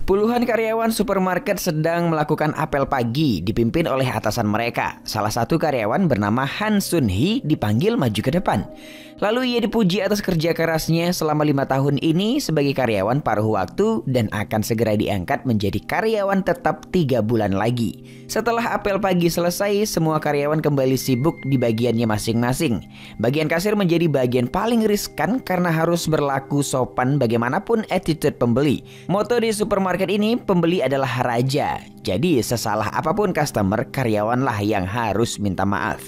Puluhan karyawan supermarket sedang melakukan apel pagi dipimpin oleh atasan mereka. Salah satu karyawan bernama Han Sun Hee dipanggil maju ke depan. Lalu ia dipuji atas kerja kerasnya selama 5 tahun ini sebagai karyawan paruh waktu dan akan segera diangkat menjadi karyawan tetap 3 bulan lagi. Setelah apel pagi selesai, semua karyawan kembali sibuk di bagiannya masing-masing. Bagian kasir menjadi bagian paling riskan karena harus berlaku sopan bagaimanapun attitude pembeli. Moto di supermarket ini, pembeli adalah raja. Jadi sesalah apapun customer, karyawanlah yang harus minta maaf.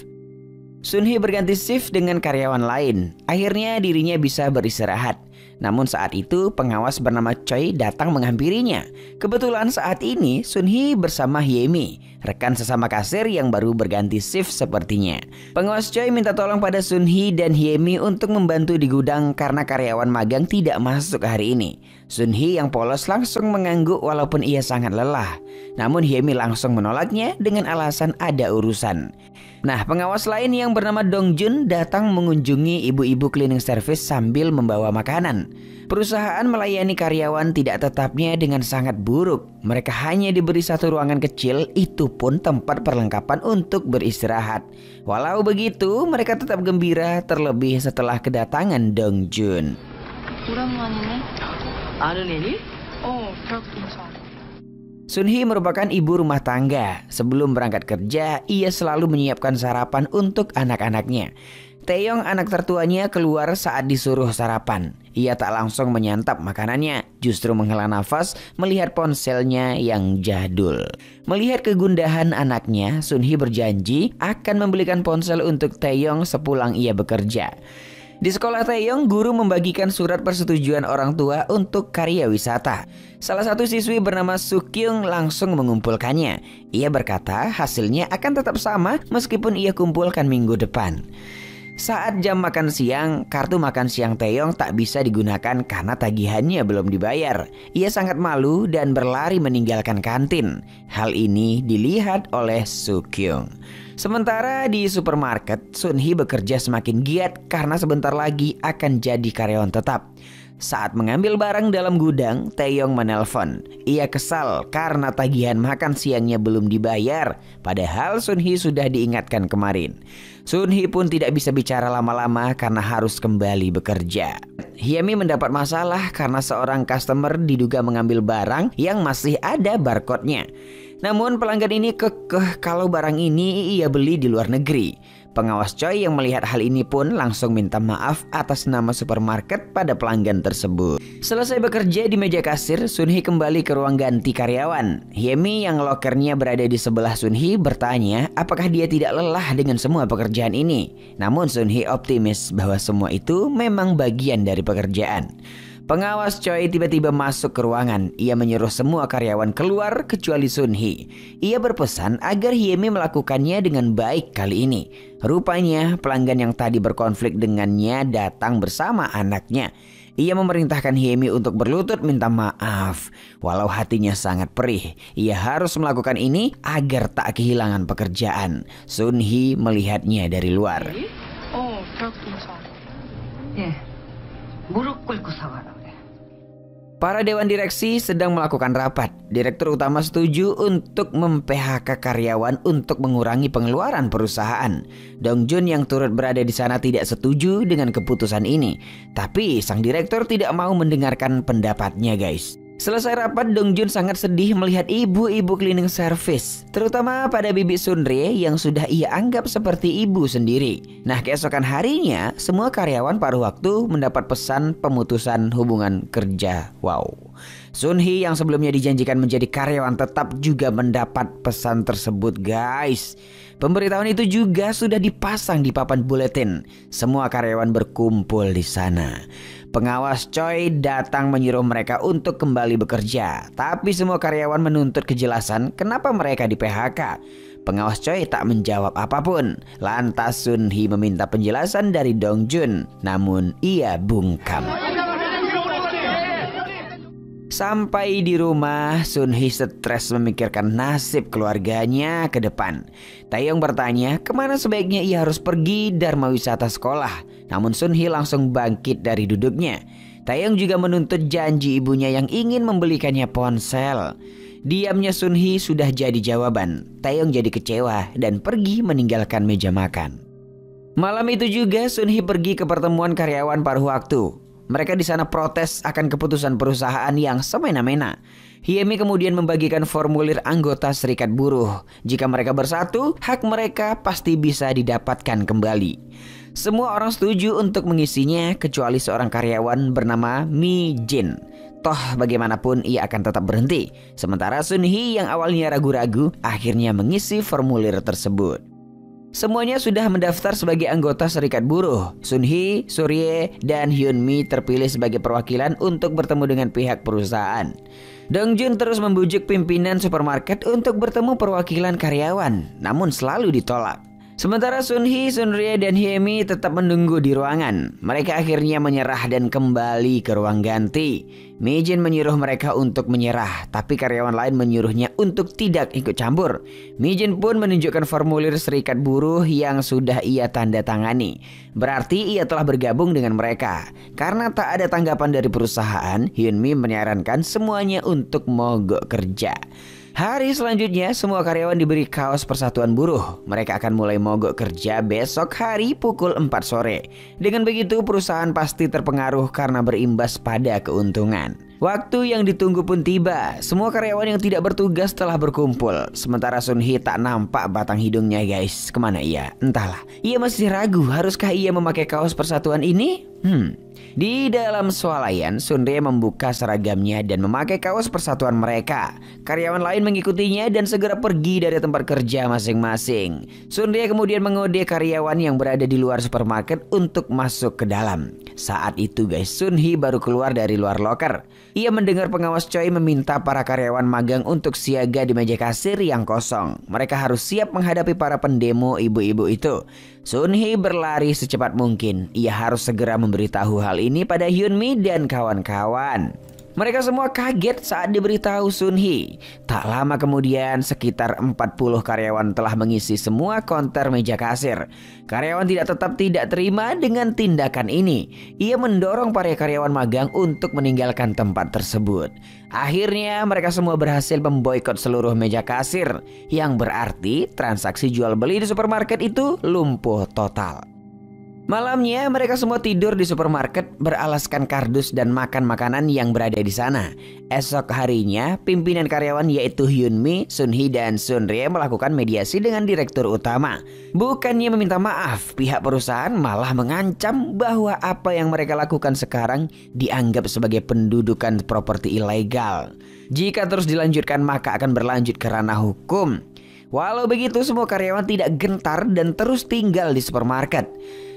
Sun Hee berganti shift dengan karyawan lain. Akhirnya dirinya bisa beristirahat. Namun saat itu pengawas bernama Choi datang menghampirinya. Kebetulan saat ini Sun Hee bersama Hyemi, rekan sesama kasir yang baru berganti shift sepertinya. Pengawas Choi minta tolong pada Sun Hee dan Hyemi untuk membantu di gudang karena karyawan magang tidak masuk hari ini. Sun Hee yang polos langsung mengangguk walaupun ia sangat lelah. Namun Hyemi langsung menolaknya dengan alasan ada urusan. Nah, pengawas lain yang bernama Dong Jun datang mengunjungi ibu-ibu cleaning service sambil membawa makanan. Perusahaan melayani karyawan tidak tetapnya dengan sangat buruk. Mereka hanya diberi satu ruangan kecil, itu pun tempat perlengkapan untuk beristirahat. Walau begitu, mereka tetap gembira terlebih setelah kedatangan Dong Jun. Sun Hee merupakan ibu rumah tangga. Sebelum berangkat kerja, ia selalu menyiapkan sarapan untuk anak-anaknya. Taeyong, anak tertuanya, keluar saat disuruh sarapan. Ia tak langsung menyantap makanannya, justru menghela nafas melihat ponselnya yang jadul. Melihat kegundahan anaknya, Sun Hee berjanji akan membelikan ponsel untuk Taeyong sepulang ia bekerja. Di sekolah Taeyong, guru membagikan surat persetujuan orang tua untuk karya wisata. Salah satu siswi bernama Sukyung langsung mengumpulkannya. Ia berkata hasilnya akan tetap sama meskipun ia kumpulkan minggu depan. Saat jam makan siang, kartu makan siang Taeyong tak bisa digunakan karena tagihannya belum dibayar. Ia sangat malu dan berlari meninggalkan kantin. Hal ini dilihat oleh Sukyung. Sementara di supermarket, Sun Hee bekerja semakin giat karena sebentar lagi akan jadi karyawan tetap. Saat mengambil barang dalam gudang, Taeyong menelpon. Ia kesal karena tagihan makan siangnya belum dibayar, padahal Sun Hee sudah diingatkan kemarin. Sun Hee pun tidak bisa bicara lama-lama karena harus kembali bekerja. Hyemi mendapat masalah karena seorang customer diduga mengambil barang yang masih ada barcode-nya. Namun pelanggan ini kekeh kalau barang ini ia beli di luar negeri. Pengawas Choi yang melihat hal ini pun langsung minta maaf atas nama supermarket pada pelanggan tersebut. Selesai bekerja di meja kasir, Sun Hee kembali ke ruang ganti karyawan. Hyemi yang lokernya berada di sebelah Sun Hee bertanya apakah dia tidak lelah dengan semua pekerjaan ini. Namun Sun Hee optimis bahwa semua itu memang bagian dari pekerjaan. Pengawas Choi tiba-tiba masuk ke ruangan. Ia menyuruh semua karyawan keluar kecuali Sun Hee. Ia berpesan agar Hyemi melakukannya dengan baik kali ini. Rupanya pelanggan yang tadi berkonflik dengannya datang bersama anaknya. Ia memerintahkan Hyemi untuk berlutut minta maaf. Walau hatinya sangat perih, ia harus melakukan ini agar tak kehilangan pekerjaan. Sun Hee melihatnya dari luar. Para dewan direksi sedang melakukan rapat. Direktur utama setuju untuk mem-PHK karyawan untuk mengurangi pengeluaran perusahaan. Dong Jun yang turut berada di sana tidak setuju dengan keputusan ini. Tapi sang direktur tidak mau mendengarkan pendapatnya, guys. Selesai rapat, Dong Jun sangat sedih melihat ibu-ibu cleaning service, terutama pada Bibi Sunre yang sudah ia anggap seperti ibu sendiri. Nah, keesokan harinya, semua karyawan paruh waktu mendapat pesan pemutusan hubungan kerja. Wow. Sun Hee yang sebelumnya dijanjikan menjadi karyawan tetap juga mendapat pesan tersebut, guys. Pemberitahuan itu juga sudah dipasang di papan buletin. Semua karyawan berkumpul di sana. Pengawas Choi datang menyuruh mereka untuk kembali bekerja. Tapi semua karyawan menuntut kejelasan kenapa mereka di PHK. Pengawas Choi tak menjawab apapun. Lantas Sun Hee meminta penjelasan dari Dong Jun. Namun ia bungkam. Sampai di rumah, Sun Hee stres memikirkan nasib keluarganya ke depan. Taeyong bertanya kemana sebaiknya ia harus pergi dharma wisata sekolah. Namun Sun Hee langsung bangkit dari duduknya. Taeyong juga menuntut janji ibunya yang ingin membelikannya ponsel. Diamnya Sunhee sudah jadi jawaban. Taeyong jadi kecewa dan pergi meninggalkan meja makan. Malam itu juga Sunhee pergi ke pertemuan karyawan paruh waktu. Mereka di sana protes akan keputusan perusahaan yang semena-mena. Hyemi kemudian membagikan formulir anggota serikat buruh. Jika mereka bersatu, hak mereka pasti bisa didapatkan kembali. Semua orang setuju untuk mengisinya kecuali seorang karyawan bernama Mi Jin. Toh bagaimanapun ia akan tetap berhenti. Sementara Sunhee yang awalnya ragu-ragu akhirnya mengisi formulir tersebut. Semuanya sudah mendaftar sebagai anggota serikat buruh. Sunhee, Surye, dan Hyunmi terpilih sebagai perwakilan untuk bertemu dengan pihak perusahaan. Dongjun terus membujuk pimpinan supermarket untuk bertemu perwakilan karyawan, namun selalu ditolak. Sementara Sunhee, Sunrye, dan Hyemi tetap menunggu di ruangan. Mereka akhirnya menyerah dan kembali ke ruang ganti. Mi-jin menyuruh mereka untuk menyerah, tapi karyawan lain menyuruhnya untuk tidak ikut campur. Mi-jin pun menunjukkan formulir serikat buruh yang sudah ia tanda tangani. Berarti ia telah bergabung dengan mereka. Karena tak ada tanggapan dari perusahaan, Hyunmi menyarankan semuanya untuk mogok kerja. Hari selanjutnya, semua karyawan diberi kaos persatuan buruh. Mereka akan mulai mogok kerja besok hari pukul 4 sore. Dengan begitu, perusahaan pasti terpengaruh karena berimbas pada keuntungan. Waktu yang ditunggu pun tiba. Semua karyawan yang tidak bertugas telah berkumpul. Sementara Sunhee tak nampak batang hidungnya, guys. Kemana ia? Entahlah. Ia masih ragu, haruskah ia memakai kaos persatuan ini? Di dalam swalayan, Sunrye membuka seragamnya dan memakai kaos persatuan mereka. Karyawan lain mengikutinya dan segera pergi dari tempat kerja masing-masing. Sunrye kemudian mengode karyawan yang berada di luar supermarket untuk masuk ke dalam. Saat itu guys, Sunhee baru keluar dari luar loker. Ia mendengar pengawas Choi meminta para karyawan magang untuk siaga di meja kasir yang kosong. Mereka harus siap menghadapi para pendemo ibu-ibu itu. Sunhee berlari secepat mungkin. Ia harus segera memberitahu hal ini pada Hyunmi dan kawan-kawan. Mereka semua kaget saat diberitahu Sunhee. Tak lama kemudian sekitar 40 karyawan telah mengisi semua konter meja kasir. Karyawan tetap tidak terima dengan tindakan ini. Ia mendorong para karyawan magang untuk meninggalkan tempat tersebut. Akhirnya mereka semua berhasil memboikot seluruh meja kasir. Yang berarti transaksi jual beli di supermarket itu lumpuh total. Malamnya mereka semua tidur di supermarket beralaskan kardus dan makan makanan yang berada di sana. Esok harinya pimpinan karyawan yaitu Hyunmi, Sunhee, dan Sunrye melakukan mediasi dengan direktur utama. Bukannya meminta maaf, pihak perusahaan malah mengancam bahwa apa yang mereka lakukan sekarang dianggap sebagai pendudukan properti ilegal. Jika terus dilanjutkan maka akan berlanjut ke ranah hukum. Walau begitu semua karyawan tidak gentar dan terus tinggal di supermarket.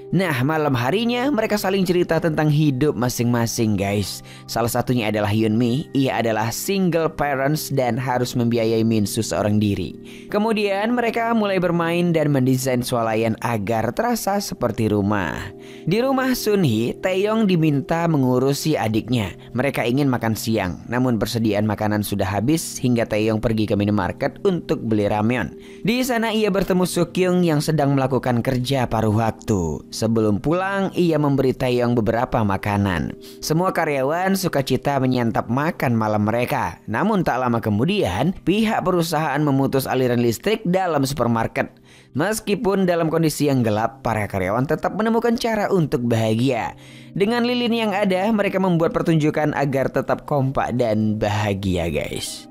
Nah, malam harinya mereka saling cerita tentang hidup masing-masing guys. Salah satunya adalah Hyunmi. Ia adalah single parents dan harus membiayai Minsu seorang diri. Kemudian mereka mulai bermain dan mendesain swalayan agar terasa seperti rumah. Di rumah Sunhee, Taeyong diminta mengurusi adiknya. Mereka ingin makan siang, namun persediaan makanan sudah habis hingga Taeyong pergi ke minimarket untuk beli ramyeon. Di sana ia bertemu Sukyung yang sedang melakukan kerja paruh waktu. Sebelum pulang, ia memberi Taeyong beberapa makanan. Semua karyawan sukacita menyantap makan malam mereka. Namun tak lama kemudian, pihak perusahaan memutus aliran listrik dalam supermarket. Meskipun dalam kondisi yang gelap, para karyawan tetap menemukan cara untuk bahagia. Dengan lilin yang ada, mereka membuat pertunjukan agar tetap kompak dan bahagia guys.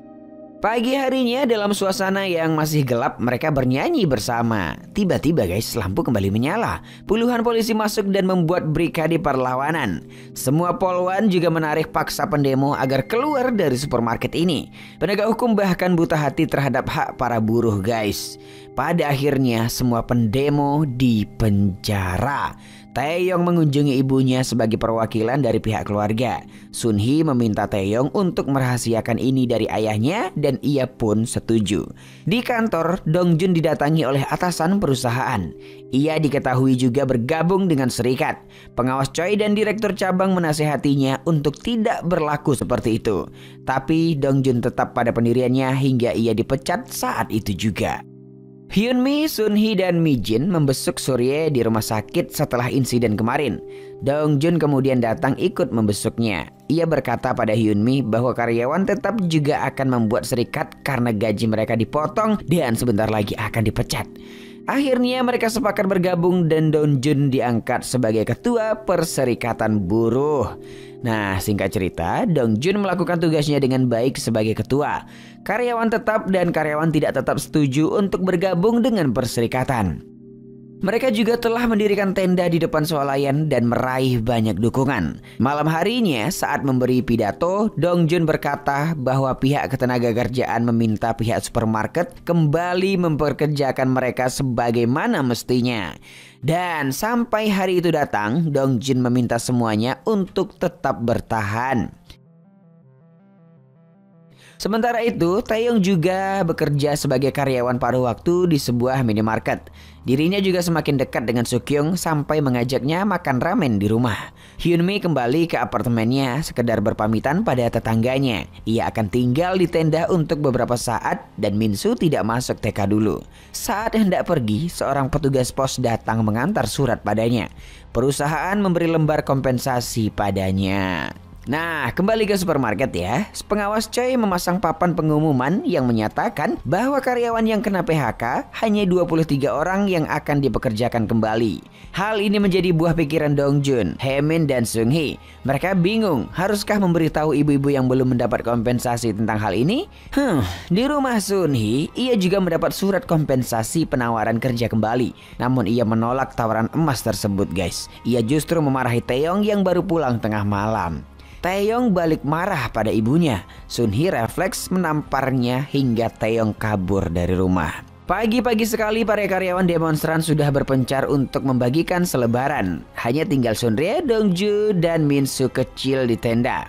Pagi harinya dalam suasana yang masih gelap mereka bernyanyi bersama. Tiba-tiba guys lampu kembali menyala. Puluhan polisi masuk dan membuat brigade perlawanan. Semua polwan juga menarik paksa pendemo agar keluar dari supermarket ini. Penegak hukum bahkan buta hati terhadap hak para buruh guys. Pada akhirnya semua pendemo dipenjara. Taeyong mengunjungi ibunya sebagai perwakilan dari pihak keluarga. Sunhee meminta Taeyong untuk merahasiakan ini dari ayahnya dan ia pun setuju. Di kantor, Dongjun didatangi oleh atasan perusahaan. Ia diketahui juga bergabung dengan serikat. Pengawas Choi dan direktur cabang menasihatinya untuk tidak berlaku seperti itu. Tapi Dongjun tetap pada pendiriannya hingga ia dipecat saat itu juga. Hyunmi, Sunhee, dan Mijin membesuk Surye di rumah sakit setelah insiden kemarin. Dongjun kemudian datang ikut membesuknya. Ia berkata pada Hyunmi bahwa karyawan tetap juga akan membuat serikat karena gaji mereka dipotong dan sebentar lagi akan dipecat. Akhirnya mereka sepakat bergabung dan Dongjun diangkat sebagai ketua perserikatan buruh. Nah, singkat cerita, Dongjun melakukan tugasnya dengan baik sebagai ketua. Karyawan tetap dan karyawan tidak tetap setuju untuk bergabung dengan perserikatan. Mereka juga telah mendirikan tenda di depan swalayan dan meraih banyak dukungan. Malam harinya saat memberi pidato, Dongjun berkata bahwa pihak ketenagakerjaan meminta pihak supermarket kembali memperkerjakan mereka sebagaimana mestinya. Dan sampai hari itu datang, Dongjun meminta semuanya untuk tetap bertahan. Sementara itu, Taeyong juga bekerja sebagai karyawan paruh waktu di sebuah minimarket. Dirinya juga semakin dekat dengan Sukyung sampai mengajaknya makan ramen di rumah. Hyunmi kembali ke apartemennya sekedar berpamitan pada tetangganya. Ia akan tinggal di tenda untuk beberapa saat dan Minsu tidak masuk TK dulu. Saat hendak pergi, seorang petugas pos datang mengantar surat padanya. Perusahaan memberi lembar kompensasi padanya. Nah, kembali ke supermarket ya. Pengawas Choi memasang papan pengumuman yang menyatakan bahwa karyawan yang kena PHK hanya 23 orang yang akan dipekerjakan kembali. Hal ini menjadi buah pikiran Dongjun, Haemin, dan Sunhee. Mereka bingung, haruskah memberitahu ibu-ibu yang belum mendapat kompensasi tentang hal ini? Di rumah Sunhee, ia juga mendapat surat kompensasi penawaran kerja kembali. Namun ia menolak tawaran emas tersebut, guys. Ia justru memarahi Taeyong yang baru pulang tengah malam. Taeyong balik marah pada ibunya. Sunhee refleks menamparnya hingga Taeyong kabur dari rumah. Pagi-pagi sekali para karyawan demonstran sudah berpencar untuk membagikan selebaran. Hanya tinggal Sunrye, Dongju, dan Minsu kecil di tenda.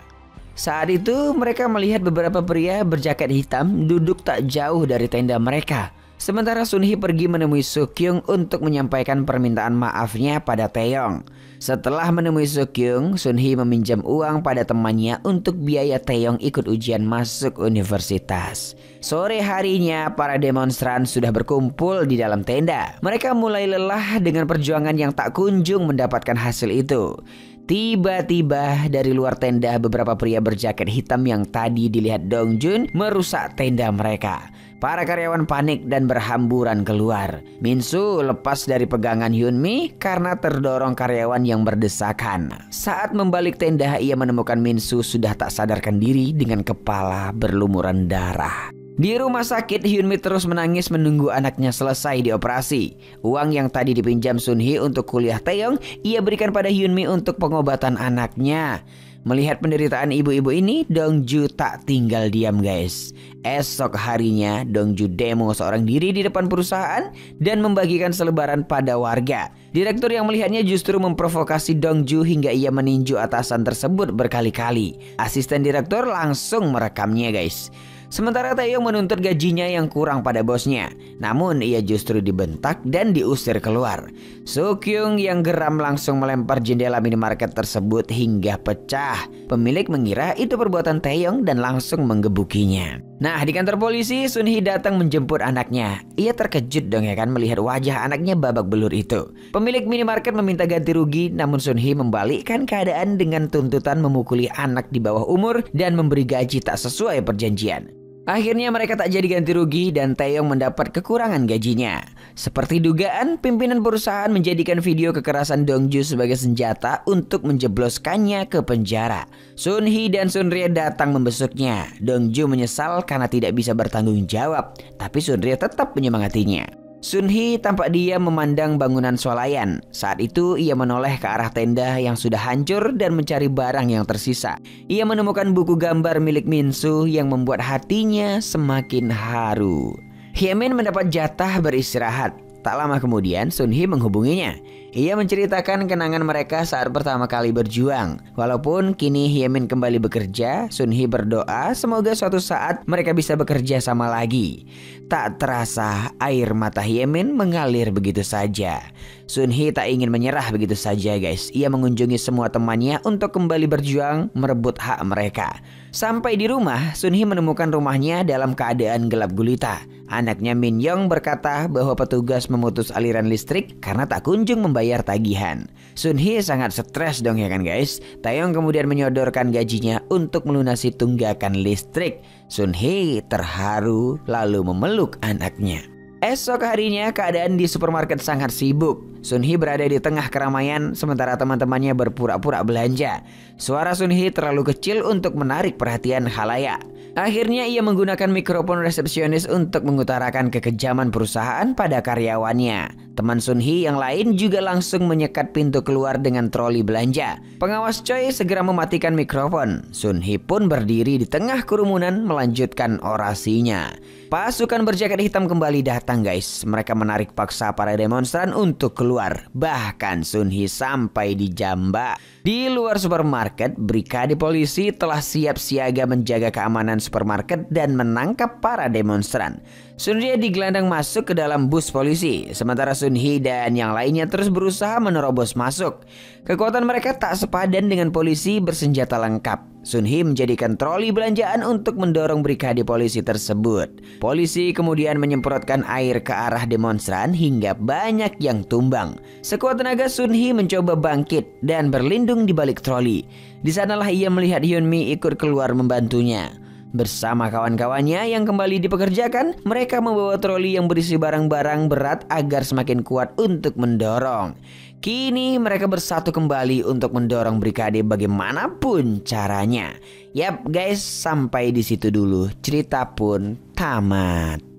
Saat itu mereka melihat beberapa pria berjaket hitam duduk tak jauh dari tenda mereka. Sementara Sunhee pergi menemui Sukyung untuk menyampaikan permintaan maafnya pada Taeyong. Setelah menemui Sukyung, Sunhee meminjam uang pada temannya untuk biaya Taeyong ikut ujian masuk universitas. Sore harinya, para demonstran sudah berkumpul di dalam tenda. Mereka mulai lelah dengan perjuangan yang tak kunjung mendapatkan hasil itu. Tiba-tiba dari luar tenda beberapa pria berjaket hitam yang tadi dilihat Dongjun merusak tenda mereka. Para karyawan panik dan berhamburan keluar. Minsu lepas dari pegangan Hyunmi karena terdorong karyawan yang berdesakan. Saat membalik tenda, ia menemukan Minsu sudah tak sadarkan diri dengan kepala berlumuran darah. Di rumah sakit, Hyunmi terus menangis menunggu anaknya selesai dioperasi. Uang yang tadi dipinjam Sunhee untuk kuliah Taeyong, ia berikan pada Hyunmi untuk pengobatan anaknya. Melihat penderitaan ibu-ibu ini, Dongju tak tinggal diam, guys. Esok harinya, Dongju demo seorang diri di depan perusahaan dan membagikan selebaran pada warga. Direktur yang melihatnya justru memprovokasi Dongju hingga ia meninju atasan tersebut berkali-kali. Asisten direktur langsung merekamnya, guys. Sementara Taeyong menuntut gajinya yang kurang pada bosnya. Namun ia justru dibentak dan diusir keluar. Sukyung yang geram langsung melempar jendela minimarket tersebut hingga pecah. Pemilik mengira itu perbuatan Taeyong dan langsung menggebukinya. Nah, di kantor polisi, Sunhee datang menjemput anaknya. Ia terkejut dong ya kan melihat wajah anaknya babak belur itu. Pemilik minimarket meminta ganti rugi, namun Sunhee membalikkan keadaan dengan tuntutan memukuli anak di bawah umur dan memberi gaji tak sesuai perjanjian. Akhirnya mereka tak jadi ganti rugi dan Taeyong mendapat kekurangan gajinya. Seperti dugaan, pimpinan perusahaan menjadikan video kekerasan Dongju sebagai senjata untuk menjebloskannya ke penjara. Sunhee dan Sunrye datang membesuknya. Dongju menyesal karena tidak bisa bertanggung jawab, tapi Sunrye tetap menyemangatinya. Sunhee tampak diam memandang bangunan swalayan. Saat itu ia menoleh ke arah tenda yang sudah hancur dan mencari barang yang tersisa. Ia menemukan buku gambar milik Minsu yang membuat hatinya semakin haru. Hyemin mendapat jatah beristirahat. Tak lama kemudian Sunhee menghubunginya. Ia menceritakan kenangan mereka saat pertama kali berjuang. Walaupun kini Hyemin kembali bekerja, Sunhee berdoa semoga suatu saat mereka bisa bekerja sama lagi. Tak terasa air mata Hyemin mengalir begitu saja. Sunhee tak ingin menyerah begitu saja, guys. Ia mengunjungi semua temannya untuk kembali berjuang merebut hak mereka. Sampai di rumah, Sunhee menemukan rumahnya dalam keadaan gelap gulita. Anaknya Min Yong berkata bahwa petugas memutus aliran listrik karena tak kunjung membayar tagihan. Sun Hee sangat stres dong ya kan guys. Taeyong kemudian menyodorkan gajinya untuk melunasi tunggakan listrik. Sun Hee terharu lalu memeluk anaknya. Esok harinya keadaan di supermarket sangat sibuk. Sun Hee berada di tengah keramaian sementara teman-temannya berpura-pura belanja. Suara Sun Hee terlalu kecil untuk menarik perhatian khalayak. Akhirnya ia menggunakan mikrofon resepsionis untuk mengutarakan kekejaman perusahaan pada karyawannya. Teman Sun Hee yang lain juga langsung menyekat pintu keluar dengan troli belanja. Pengawas Choi segera mematikan mikrofon. Sun Hee pun berdiri di tengah kerumunan melanjutkan orasinya. Pasukan berjaket hitam kembali datang guys. Mereka menarik paksa para demonstran untuk keluar. Bahkan Sun Hee sampai dijambak. Di luar supermarket, brigade polisi telah siap siaga menjaga keamanan supermarket dan menangkap para demonstran. Sun Hee digelandang masuk ke dalam bus polisi, sementara Sun Hee dan yang lainnya terus berusaha menerobos masuk. Kekuatan mereka tak sepadan dengan polisi bersenjata lengkap. Sun Hee menjadikan troli belanjaan untuk mendorong brigade polisi tersebut. Polisi kemudian menyemprotkan air ke arah demonstran hingga banyak yang tumbang. Sekuat tenaga Sun Hee mencoba bangkit dan berlindung di balik troli. Di sanalah ia melihat Hyun Mi ikut keluar membantunya. Bersama kawan-kawannya yang kembali dipekerjakan, mereka membawa troli yang berisi barang-barang berat agar semakin kuat untuk mendorong. Kini mereka bersatu kembali untuk mendorong brigade bagaimanapun caranya. Yap guys, sampai di situ dulu. Cerita pun tamat.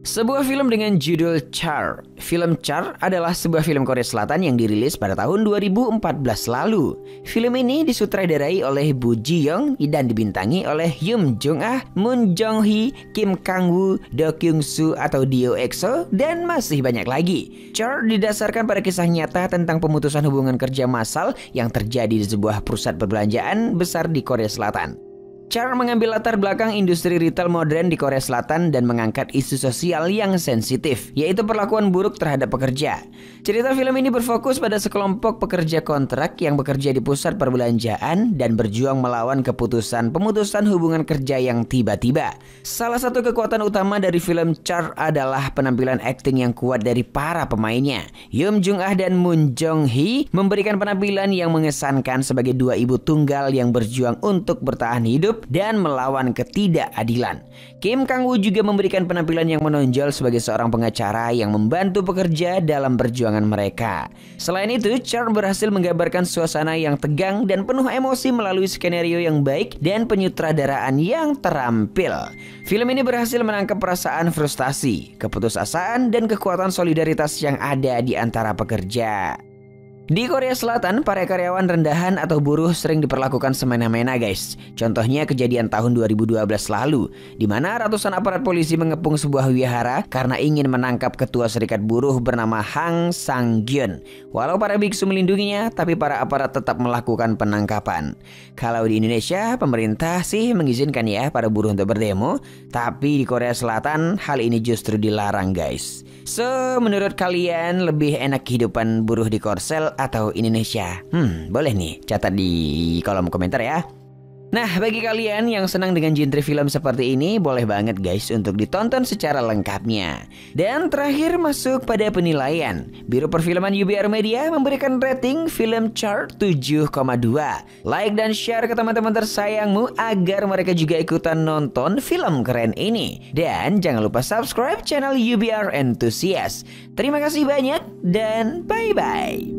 Sebuah film dengan judul Char. Film Char adalah sebuah film Korea Selatan yang dirilis pada tahun 2014 lalu. Film ini disutradarai oleh Boo Ji Young dan dibintangi oleh Yoon Jung Ah, Moon Jong Hee, Kim Kang Woo, Do Kyung Soo atau Dio EXO, dan masih banyak lagi. Char didasarkan pada kisah nyata tentang pemutusan hubungan kerja massal yang terjadi di sebuah pusat perbelanjaan besar di Korea Selatan. Char mengambil latar belakang industri retail modern di Korea Selatan dan mengangkat isu sosial yang sensitif, yaitu perlakuan buruk terhadap pekerja. Cerita film ini berfokus pada sekelompok pekerja kontrak yang bekerja di pusat perbelanjaan dan berjuang melawan keputusan pemutusan hubungan kerja yang tiba-tiba. Salah satu kekuatan utama dari film Char adalah penampilan akting yang kuat dari para pemainnya. Yoon Jung Ah dan Moon Jong Hee memberikan penampilan yang mengesankan sebagai dua ibu tunggal yang berjuang untuk bertahan hidup dan melawan ketidakadilan. Kim Kang Woo juga memberikan penampilan yang menonjol sebagai seorang pengacara yang membantu pekerja dalam perjuangan mereka. Selain itu, Char berhasil menggambarkan suasana yang tegang dan penuh emosi melalui skenario yang baik dan penyutradaraan yang terampil. Film ini berhasil menangkap perasaan frustasi, keputusasaan, dan kekuatan solidaritas yang ada di antara pekerja. Di Korea Selatan, para karyawan rendahan atau buruh sering diperlakukan semena-mena guys. Contohnya kejadian tahun 2012 lalu, di mana ratusan aparat polisi mengepung sebuah wihara karena ingin menangkap ketua serikat buruh bernama Hang Sang-gyun. Walau para biksu melindunginya, tapi para aparat tetap melakukan penangkapan. Kalau di Indonesia, pemerintah sih mengizinkan ya para buruh untuk berdemo, tapi di Korea Selatan hal ini justru dilarang guys. So, menurut kalian lebih enak kehidupan buruh di Korsel atau Indonesia? Boleh nih catat di kolom komentar ya. Nah, bagi kalian yang senang dengan genre film seperti ini, boleh banget guys untuk ditonton secara lengkapnya. Dan terakhir masuk pada penilaian. Biro Perfilman UBR Media memberikan rating film Char 7,2. Like dan share ke teman-teman tersayangmu agar mereka juga ikutan nonton film keren ini. Dan jangan lupa subscribe channel UBR Enthusiast. Terima kasih banyak dan bye-bye.